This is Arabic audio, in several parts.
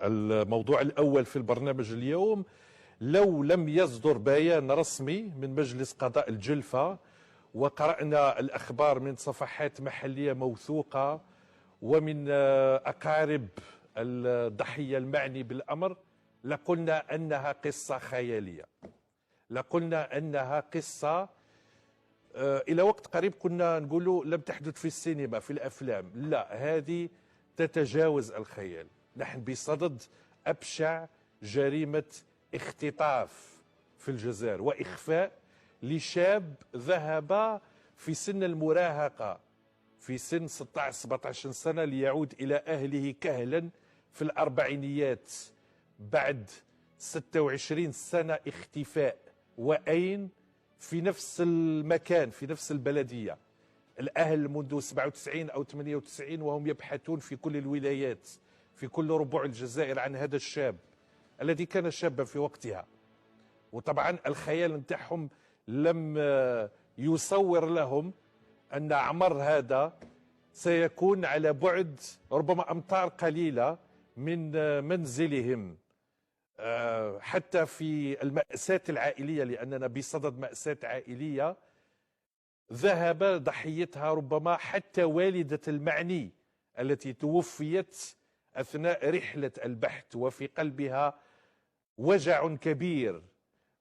الموضوع الأول في البرنامج اليوم، لو لم يصدر بيان رسمي من مجلس قضاء الجلفة وقرأنا الأخبار من صفحات محلية موثوقة ومن أقارب الضحية المعني بالأمر، لقلنا أنها قصة خيالية، لقلنا أنها قصة إلى وقت قريب كنا نقول لم تحدث في السينما في الأفلام. لا، هذه تتجاوز الخيال. نحن بصدد أبشع جريمة اختطاف في الجزائر وإخفاء لشاب ذهب في سن المراهقة، في سن 16-17 سنة، ليعود إلى أهله كهلا في الأربعينيات بعد 26 سنة اختفاء. وأين؟ في نفس المكان، في نفس البلدية. الأهل منذ 97 أو 98 وهم يبحثون في كل الولايات، في كل ربوع الجزائر، عن هذا الشاب الذي كان شابا في وقتها. وطبعا الخيال نتاعهم لم يصور لهم أن عمر هذا سيكون على بعد ربما أمتار قليلة من منزلهم. حتى في المأساة العائلية، لأننا بصدد مأساة عائلية ذهب ضحيتها ربما حتى والدة المعني التي توفيت أثناء رحلة البحث، وفي قلبها وجع كبير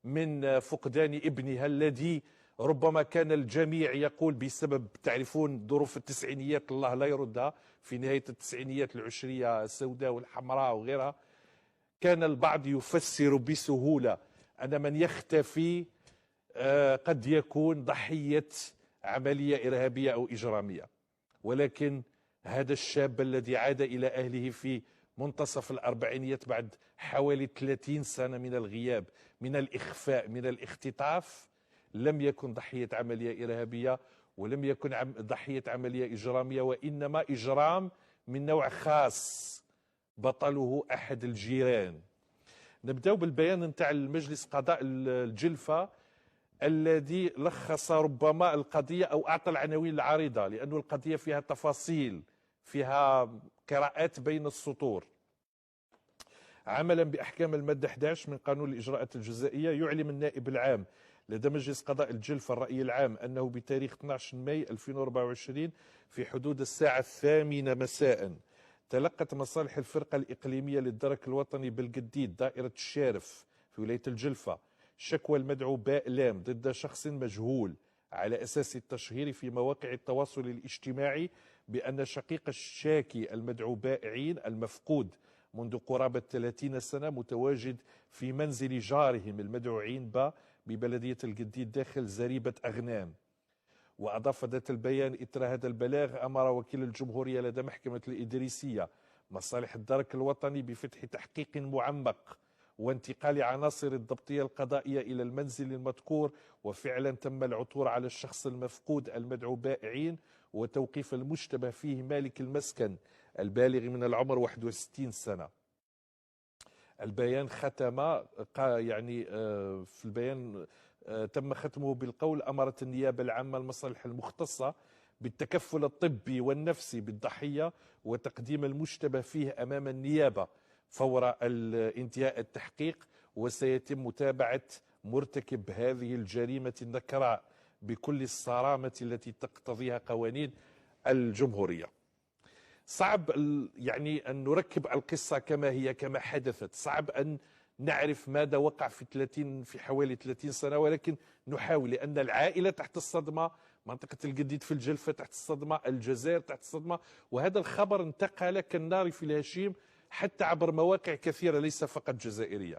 من فقدان ابنها الذي ربما كان الجميع يقول بسبب، تعرفون ظروف التسعينيات الله لا يردها، في نهاية التسعينيات العشرية السوداء والحمراء وغيرها، كان البعض يفسر بسهولة أن من يختفي قد يكون ضحية عملية إرهابية أو إجرامية. ولكن هذا الشاب الذي عاد إلى أهله في منتصف الأربعينيات بعد حوالي 30 سنة من الغياب، من الإخفاء، من الاختطاف، لم يكن ضحية عملية إرهابية ولم يكن ضحية عملية إجرامية، وإنما إجرام من نوع خاص بطله أحد الجيران. نبدأ بالبيان نتاع المجلس قضاء الجلفة الذي لخص ربما القضية أو أعطى العناوين العريضة، لأن القضية فيها تفاصيل، فيها قراءات بين السطور. عملا بأحكام المادة 11 من قانون الإجراءات الجزائية، يعلم النائب العام لدى مجلس قضاء الجلفة الرأي العام أنه بتاريخ 12 ماي 2024 في حدود الساعة 8 مساء تلقت مصالح الفرقة الإقليمية للدرك الوطني بالقديد دائرة الشارف في ولاية الجلفة شكوى المدعو باء لام ضد شخص مجهول على أساس التشهير في مواقع التواصل الاجتماعي بأن شقيق الشاكي المدعو باء عين المفقود منذ قرابة 30 سنة متواجد في منزل جارهم المدعو عين با ببلدية القديد داخل زريبة أغنام. وأضاف ذات البيان إثر هذا البلاغ أمر وكيل الجمهورية لدى محكمة الإدريسية مصالح الدرك الوطني بفتح تحقيق معمق وانتقال عناصر الضبطية القضائية إلى المنزل المذكور، وفعلا تم العثور على الشخص المفقود المدعو بائعين وتوقيف المشتبه فيه مالك المسكن البالغ من العمر 61 سنة. البيان ختم يعني في البيان تم ختمه بالقول: أمرت النيابة العامة المصالح المختصة بالتكفل الطبي والنفسي بالضحية وتقديم المشتبه فيه أمام النيابة فور انتهاء التحقيق، وسيتم متابعة مرتكب هذه الجريمة النكراء بكل الصرامة التي تقتضيها قوانين الجمهورية. صعب يعني أن نركب القصة كما هي كما حدثت، صعب أن نعرف ماذا وقع في حوالي 30 سنة، ولكن نحاول، لأن العائلة تحت الصدمة، منطقة القديد في الجلفة تحت الصدمة، الجزائر تحت الصدمة، وهذا الخبر انتقل كالنار في الهشيم حتى عبر مواقع كثيرة ليس فقط جزائرية.